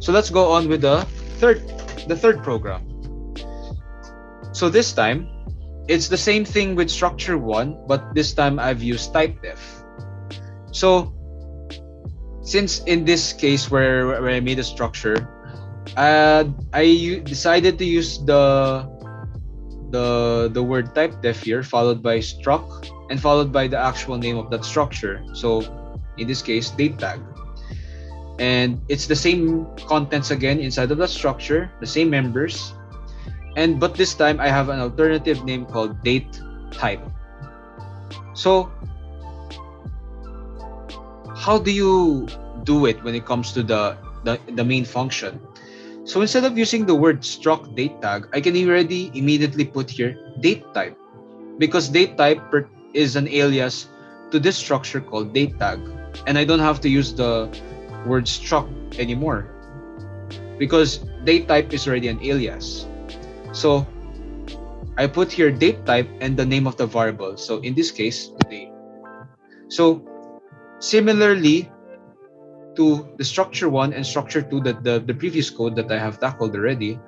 So let's go on with the third program. So this time, it's the same thing with structure 1, but this time I've used typedef. So since in this case where I made a structure, decided to use the word typedef here, followed by struct, and followed by the actual name of that structure. So in this case, date tag. And it's the same contents again inside of the structure, the same members. But this time I have an alternative name called date type. So how do you do it when it comes to the main function? So instead of using the word struct date tag, I can already immediately put here date type, because date type is an alias to this structure called date tag, and I don't have to use the word struct anymore because date type is already an alias. So I put here date type and the name of the variable. So in this case, today. So similarly to the structure 1 and structure 2, that the previous code that I have tackled already,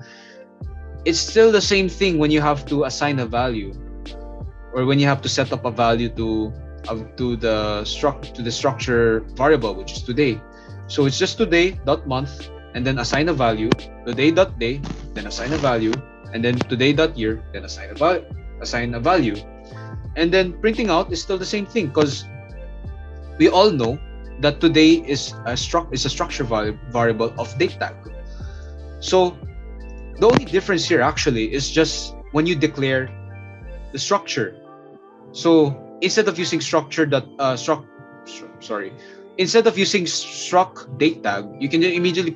it's still the same thing when you have to assign a value, or when you have to set up a value to the structure variable, which is today. So it's just today dot month, and then assign a value, today dot day, then assign a value, and then today dot year, then assign a value. And then printing out is still the same thing, because we all know that today is a structure variable of date tag. So the only difference here actually is just when you declare the structure. So instead of using instead of using struct date tag, you can immediately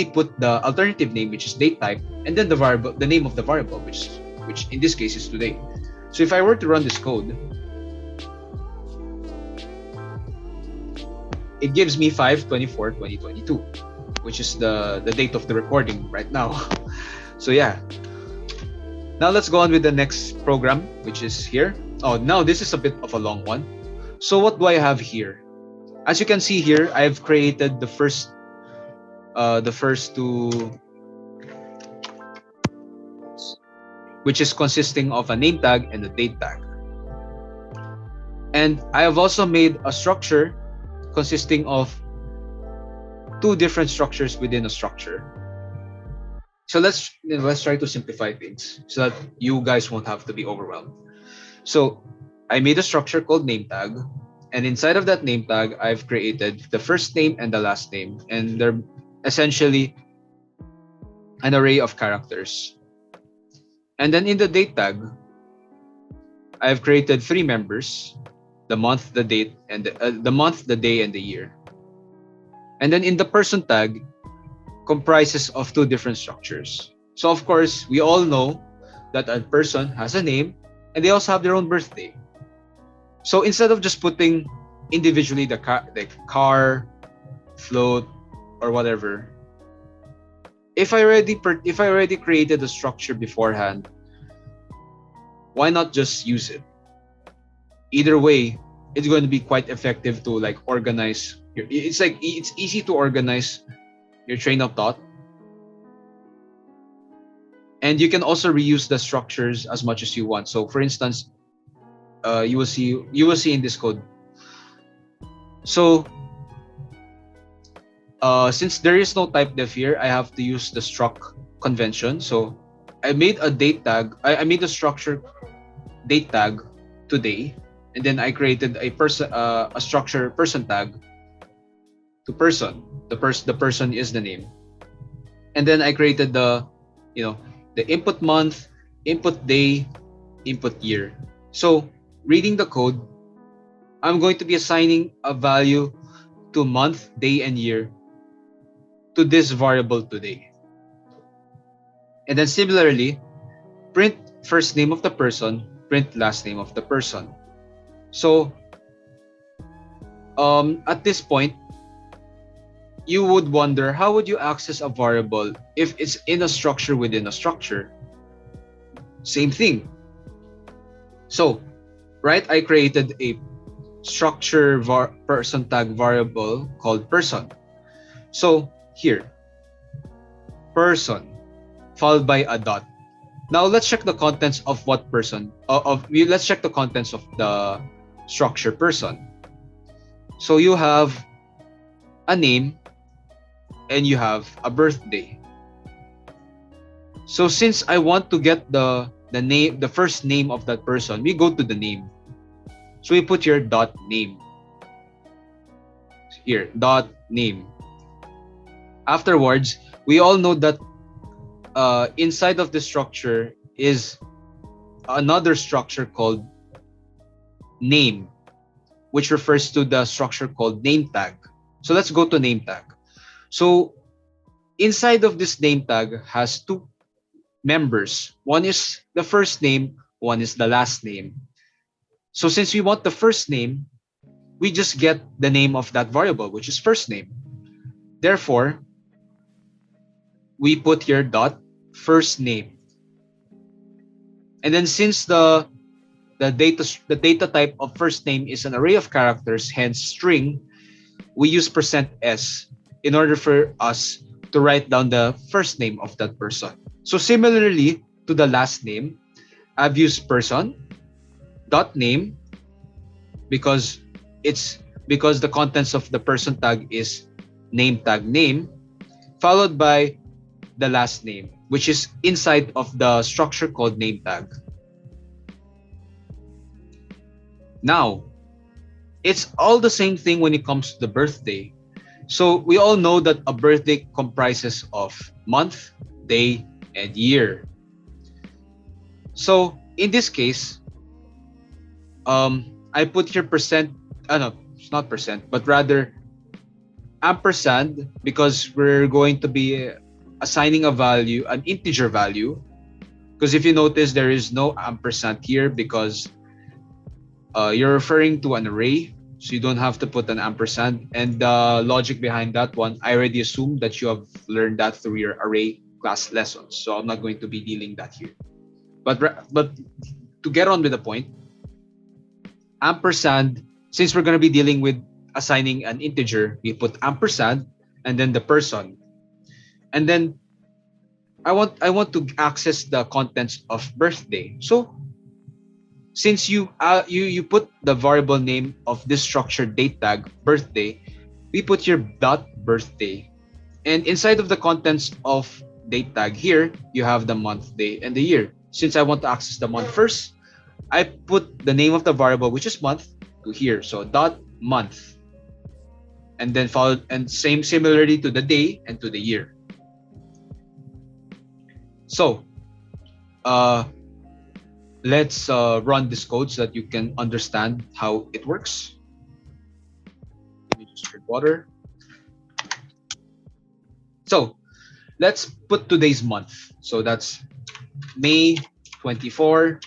put the alternative name, which is date type, and then the name of the variable, which in this case is today. So if I were to run this code, it gives me 5/24/2022, which is the date of the recording right now. So yeah. Now let's go on with the next program, which is here. Oh, now this is a bit of a long one. So what do I have here? As you can see here, I've created the first two, which is consisting of a name tag and a date tag. And I have also made a structure consisting of two different structures within a structure. So let's try to simplify things so that you guys won't have to be overwhelmed. So I made a structure called name tag, and inside of that name tag, I've created the first name and the last name, and they're essentially an array of characters. And then in the date tag, I've created three members: the month, the date, and the month, the day, and the year. And then in the person tag, comprises of two different structures. So of course, we all know that a person has a name and they also have their own birthday. So instead of just putting individually the car, float, or whatever, if I already created a structure beforehand, why not just use it? Either way, it's going to be quite effective to organize. It's easy to organize your train of thought, and you can also reuse the structures as much as you want. So for instance, you will see in this code. So since there is no type def here, I have to use the struct convention. So I made a date tag. I made a structure date tag today, and then I created a structure person tag to person. The person is the name, and then I created the input month, input day, input year. So reading the code, I'm going to be assigning a value to month, day, and year to this variable today. And then similarly, print first name of the person, print last name of the person. So at this point, you would wonder, how would you access a variable if it's in a structure within a structure? Same thing. So, right, I created a structure person tag variable called person. So here, person, followed by a dot. Now let's check the contents of what person let's check the contents of the structure person. So you have a name and you have a birthday. So since I want to get the first name of that person, we go to the name. So we put here dot name. Here, dot name. Afterwards, we all know that inside of the structure is another structure called name, which refers to the structure called name tag. So let's go to name tag. So inside of this name tag has two members. One is the first name, one is the last name. So since we want the first name, we just get the name of that variable, which is first name. Therefore, we put here dot first name. And then since the data type of first name is an array of characters, hence string, we use %s in order for us to write down the first name of that person. So similarly to the last name, I've used person dot name because the contents of the person tag is name tag name, followed by the last name, which is inside of the structure called name tag. Now, it's all the same thing when it comes to the birthday. So we all know that a birthday comprises of month, day, and year. So in this case, I put here percent, no, it's not percent, but rather ampersand, because we're going to be assigning a value, an integer value. Because if you notice, there is no ampersand here because you're referring to an array, so you don't have to put an ampersand. And the logic behind that one, I already assume that you have learned that through your array class lessons, so I'm not going to be dealing that here. But to get on with the point, ampersand, since we're going to be dealing with assigning an integer, we put ampersand and then the person. And then I want to access the contents of birthday. So since you put the variable name of this structured date tag birthday, we put your dot birthday. And inside of the contents of date tag here, you have the month, day, and the year. Since I want to access the month first, I put the name of the variable, which is month, to here. So dot month. And then followed, and similarly to the day and to the year. So let's run this code so that you can understand how it works. Let me just drink water. So let's put today's month. So that's May 24,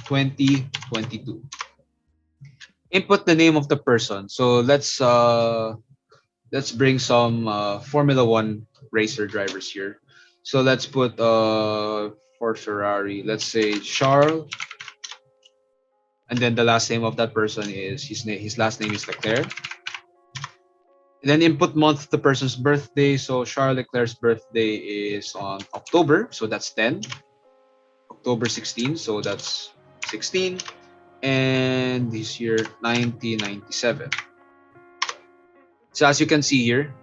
2022. Input the name of the person. So let's bring some Formula One racer drivers here. So let's put for Ferrari, let's say Charles, and then the last name of that person is his last name is Leclerc. And then input month, the person's birthday. So Charles Leclerc's birthday is on October, so that's 10. October 16, so that's 16. And this year 1997. So as you can see here,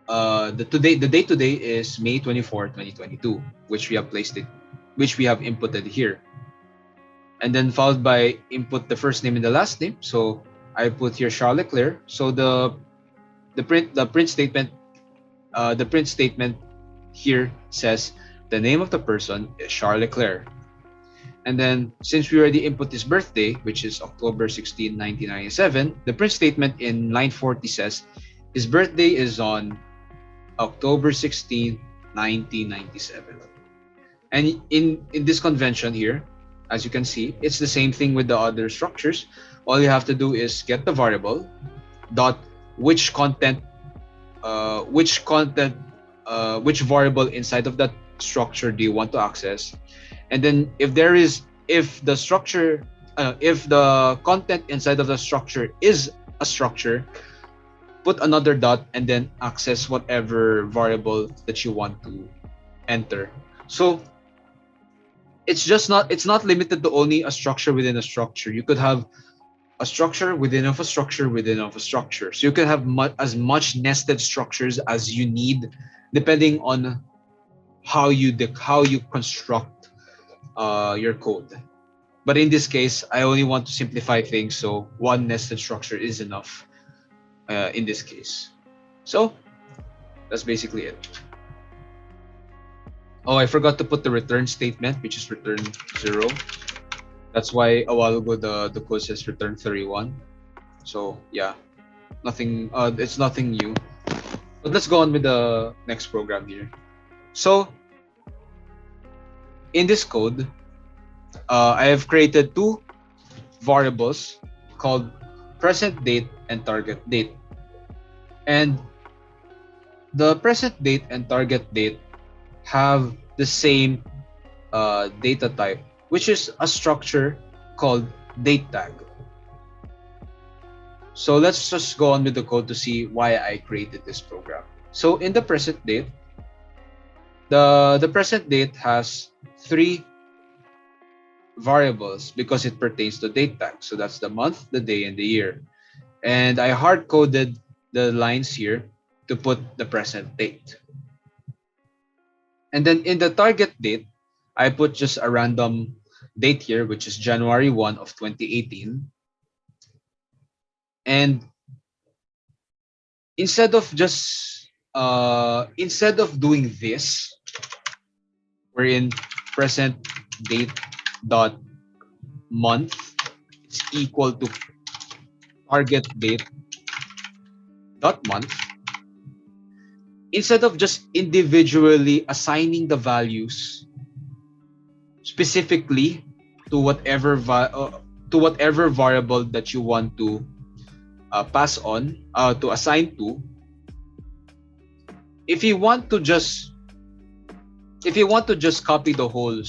the date today is May 24, 2022, which we have inputted here. And then followed by input the first name and the last name. So I put here Charles Leclerc. So the print statement here says the name of the person is Charles Leclerc. And then since we already input his birthday, which is October 16, 1997, the print statement in line 40 says his birthday is on October 16, 1997. And in this convention here, as you can see, it's the same thing with the other structures. All you have to do is get the variable dot which variable inside of that structure do you want to access, and then if the content inside of the structure is a structure, put another dot, and then access whatever variable that you want to enter. So it's not limited to only a structure within a structure. You could have a structure within of a structure within of a structure. So you can have as much nested structures as you need, depending on how you construct your code. But in this case, I only want to simplify things, so one nested structure is enough in this case. So that's basically it. Oh, I forgot to put the return statement, which is return 0. That's why a while ago the code says return 31. So yeah, nothing. It's nothing new. But let's go on with the next program here. So in this code, I have created two variables called present date and target date. And the present date and target date have the same data type, which is a structure called date tag. So let's just go on with the code to see why I created this program. So in the present date, the present date has three variables because it pertains to date tag. So that's the month, the day, and the year. And I hard coded the lines here to put the present date. And then in the target date, I put just a random date here, which is January 1 of 2018. And instead of doing this, we're in present date dot month, it's equal to target date dot month. Instead of just individually assigning the values specifically to whatever variable that you want to pass on to assign to, if you want to just copy the whole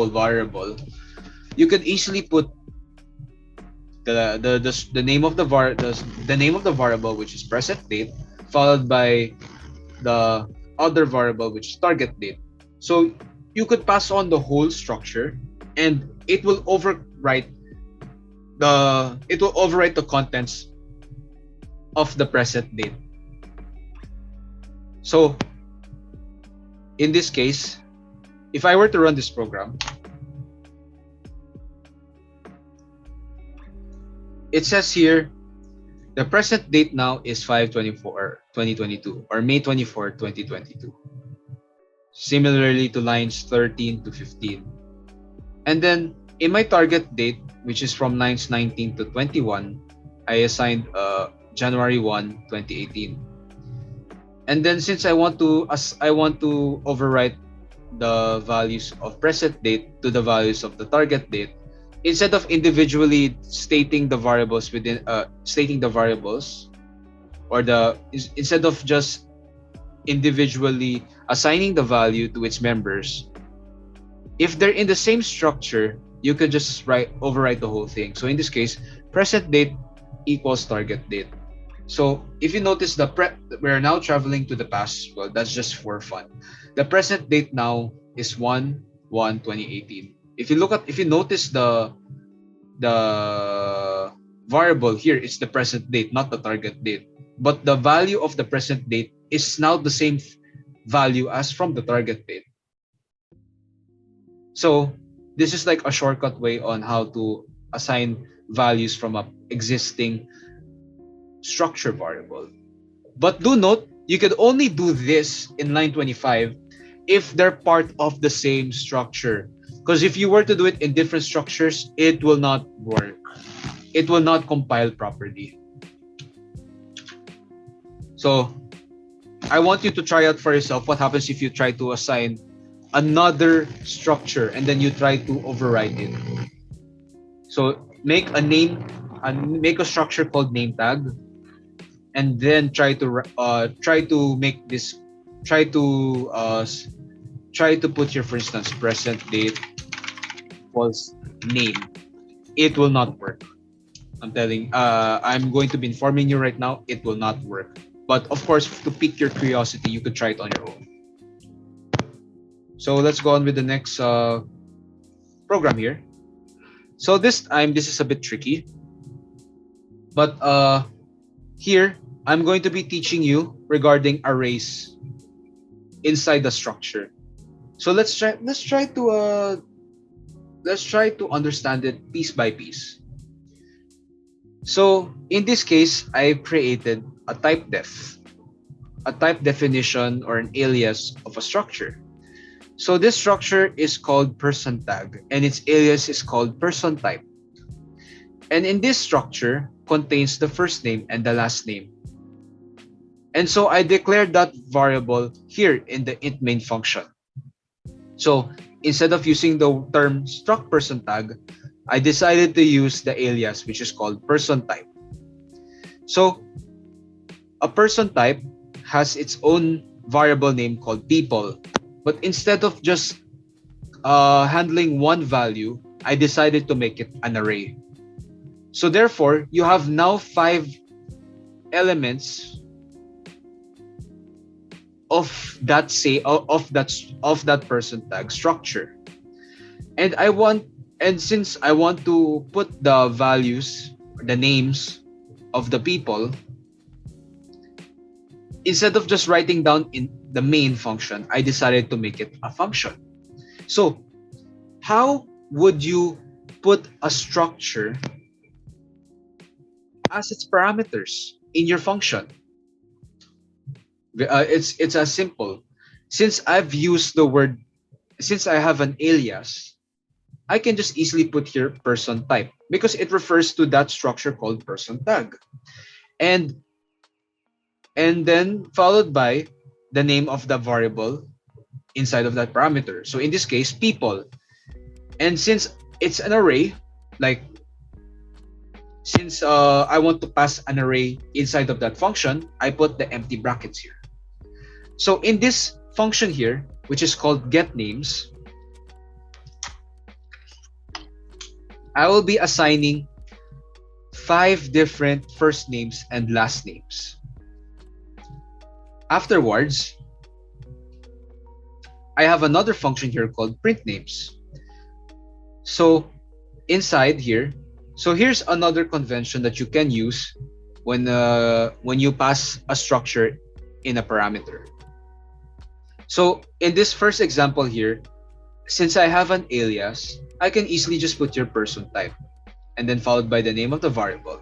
variable, you could easily put the name of the variable, which is present date, followed by the other variable, which is target date. So you could pass on the whole structure, and it will overwrite the contents of the present date. So in this case, if I were to run this program, it says here the present date now is 5/24/2022 or May 24, 2022. Similarly to lines 13 to 15. And then in my target date, which is from lines 19 to 21, I assigned January 1, 2018. And then since I want to overwrite the values of present date to the values of the target date, instead of individually stating the variables instead of just individually assigning the value to its members, if they're in the same structure, you could just overwrite the whole thing. So in this case, present date equals target date. So if you notice we're now traveling to the past. Well, that's just for fun. The present date now is 1/1/2018. If you notice the variable here, it's the present date, not the target date. But the value of the present date is now the same value as from the target date. So this is like a shortcut way on how to assign values from a existing structure variable. But do note, you can only do this in line 25 if they're part of the same structure. Because if you were to do it in different structures, it will not work. It will not compile properly. So I want you to try out for yourself what happens if you try to assign another structure and then you try to override it. So make a structure called name tag, and then try to put your, for instance, present date equals name. It will not work. I'm going to be informing you right now, it will not work. But of course, to pique your curiosity, you could try it on your own. So let's go on with the next program here. So this time, this is a bit tricky, but here I'm going to be teaching you regarding arrays inside the structure. So let's try to understand it piece by piece. So in this case, I've created a type definition or an alias of a structure. So this structure is called person tag and its alias is called person type. And in this structure contains the first name and the last name. And so I declared that variable here in the int main function. So instead of using the term struct person tag, I decided to use the alias which is called person type. So a person type has its own variable name called people, but instead of just handling one value, I decided to make it an array. So therefore, you have now 5 elements of that person tag structure. And since I want to put the values, the names of the people, instead of just writing down in the main function, I decided to make it a function. So how would you put a structure as its parameters in your function? It's as simple. Since I have an alias, I can just easily put here person type because it refers to that structure called person tag. And then followed by the name of the variable inside of that parameter. So in this case, people. And since it's an array, like since I want to pass an array inside of that function, I put the empty brackets here. So in this function here, which is called getNames, I will be assigning 5 different first names and last names. Afterwards, I have another function here called printNames. So inside here, so here's another convention that you can use when you pass a structure in a parameter. So in this first example here, since I have an alias, I can easily just put your person type and then followed by the name of the variable.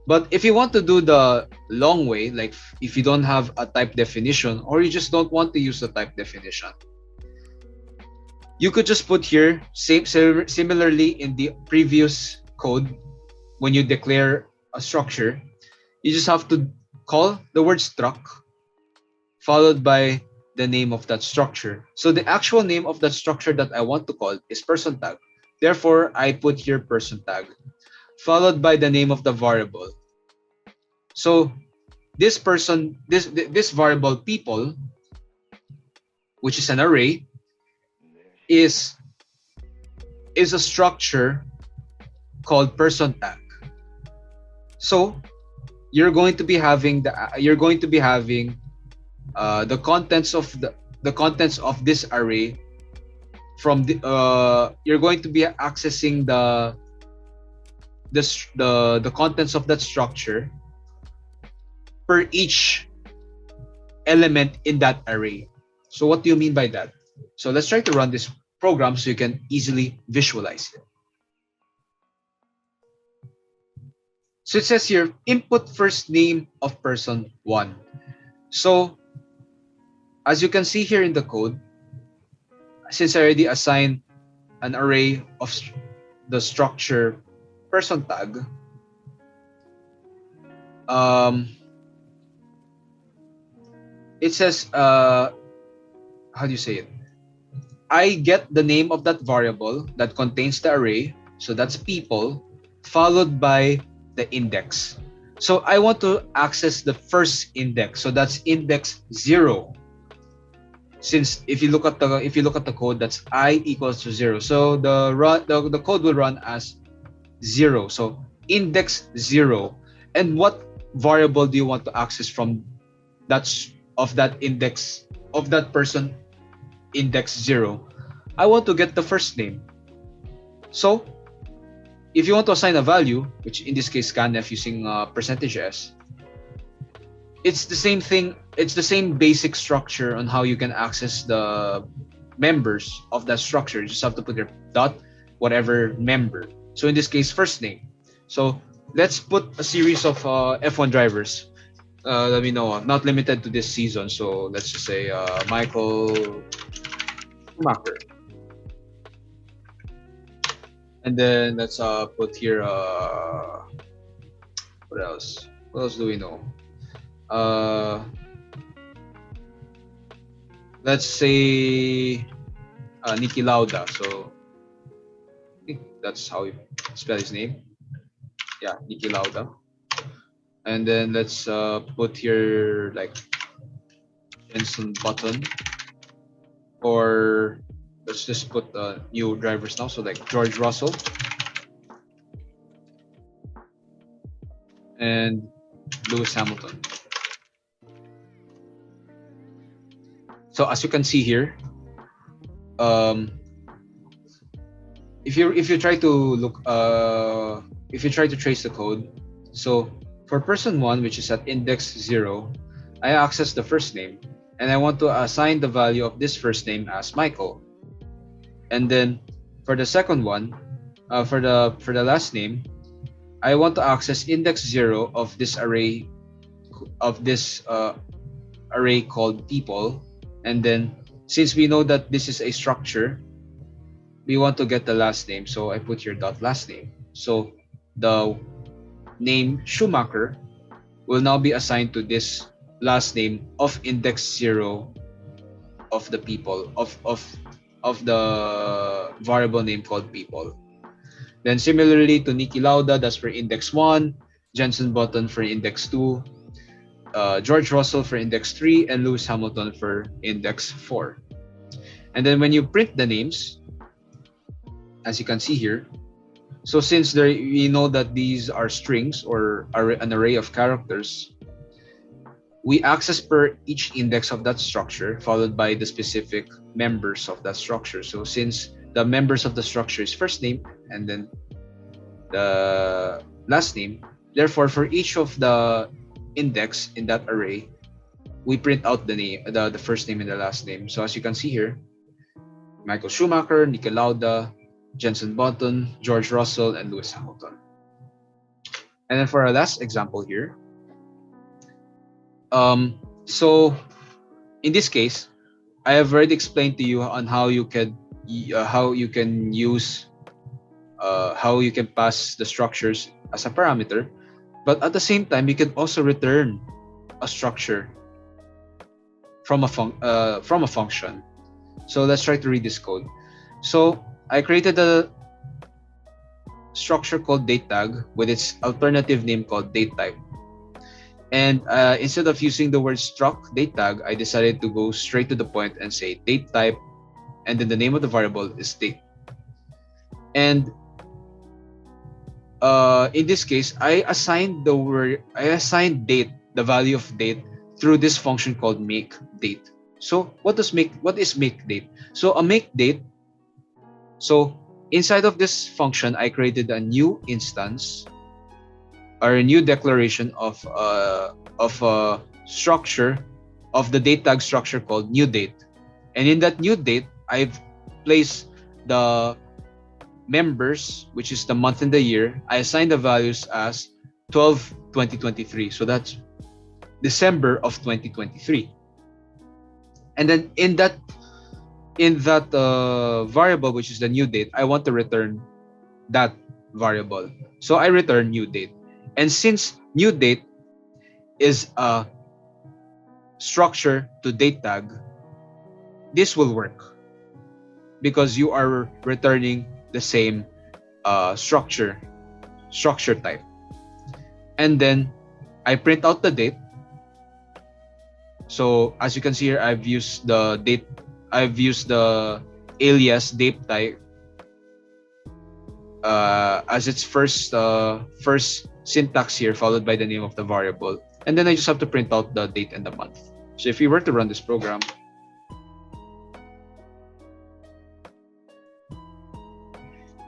But if you want to do the long way, like if you don't have a type definition or you just don't want to use the type definition, you could just put here, similarly in the previous code, when you declare a structure, you just have to call the word struct followed by the name of that structure. So the actual name of that structure that I want to call is person tag. Therefore, I put here person tag followed by the name of the variable. So this variable people, which is an array, is a structure called person tag. So you're going to be having the contents of this array from you're going to be accessing the contents of that structure per each element in that array. So what do you mean by that? So let's try to run this program so you can easily visualize it. So it says here, input first name of person 1. So as you can see here in the code, since I already assigned an array of the structure person tag, it says, how do you say it? I get the name of that variable that contains the array, so that's people, followed by the index. So I want to access the first index, so that's index 0. Since if you look at the code, that's I equals to 0. So the code will run as 0. So index 0. And what variable do you want to access from that index of that person index 0? I want to get the first name. So if you want to assign a value, which in this case scanf using percentage %s, it's the same thing. It's the same basic structure on how you can access the members of that structure. You just have to put your dot whatever member. So in this case, first name. So let's put a series of F1 drivers. Let me know. Not limited to this season. So let's just say Michael Schumacher. And then let's put here what else? What else do we know? Let's say Niki Lauda. So I think that's how you spell his name. Yeah, Niki Lauda. And then let's put here like Jenson Button, or let's just put new drivers now. So like George Russell and Lewis Hamilton. So as you can see here, if you try to look, if you try to trace the code, so for person 1, which is at index 0, I access the first name, and I want to assign the value of this first name as Michael. And then for the second one, for the last name, I want to access index 0 of this array array called people. And then since we know that this is a structure, we want to get the last name, so I put here dot last name. So the name Schumacher will now be assigned to this last name of index 0 of the people of the variable name called people. Then similarly to Niki Lauda, that's for index 1, Jenson Button for index 2, George Russell for index 3, and Lewis Hamilton for index 4. And then when you print the names, as you can see here, so since we know that these are strings or an array of characters, we access per each index of that structure followed by the specific members of that structure. So since the members of the structure is first name and then the last name, therefore for each of the index in that array, we print out the name, the first name and the last name. So as you can see here, Michael Schumacher, Niki Lauda, Jenson Button, George Russell, and Lewis Hamilton. And then for our last example here, so in this case, I have already explained to you on how you can use how you can pass the structures as a parameter, but at the same time you can also return a structure from a function. So let's try to read this code. So I created a structure called dateTag with its alternative name called dateType. And instead of using the word struct dateTag, I decided to go straight to the point and say dateType, and then the name of the variable is date. And in this case, I assigned date, the value of date, through this function called makeDate. So what is makeDate? So a makeDate. So inside of this function, I created a new instance or a new declaration of a structure of the date tag structure called new date. And in that new date, I've placed the members, which is the month and the year. I assigned the values as 12/2023. So that's December of 2023. And then in that variable, which is the new date, I want to return that variable. So I return new date. And since new date is a structure to date tag, this will work because you are returning the same structure type. And then I print out the date. So as you can see here, I've used the alias date type as its first syntax here, followed by the name of the variable, and then I just have to print out the date and the month. So if we were to run this program,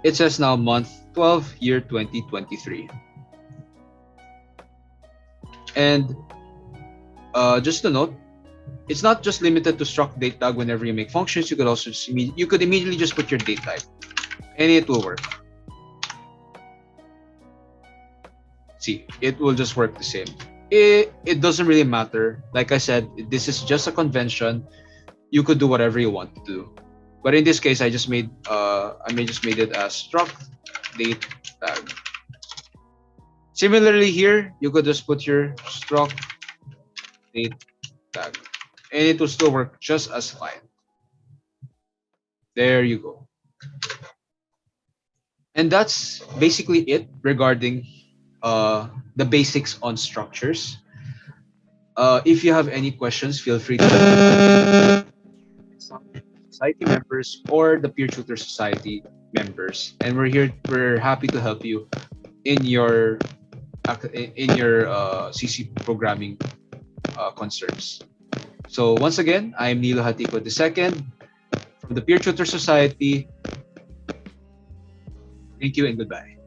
it says now month 12, year 2023. And just a note, it's not just limited to struct date tag. Whenever you make functions, you could also you could immediately just put your date type, and it will work. See, it will just work the same. It doesn't really matter. Like I said, this is just a convention. You could do whatever you want to do. But in this case, I just made it as struct date tag. Similarly here, you could just put your struct date tag, and it will still work just as fine. There you go. And that's basically it regarding the basics on structures. If you have any questions, feel free to society members or the peer tutor society members, and we're happy to help you in your CC programming concerns. So once again, I'm Nilo Jatico II from the Peer Tutor Society. Thank you and goodbye.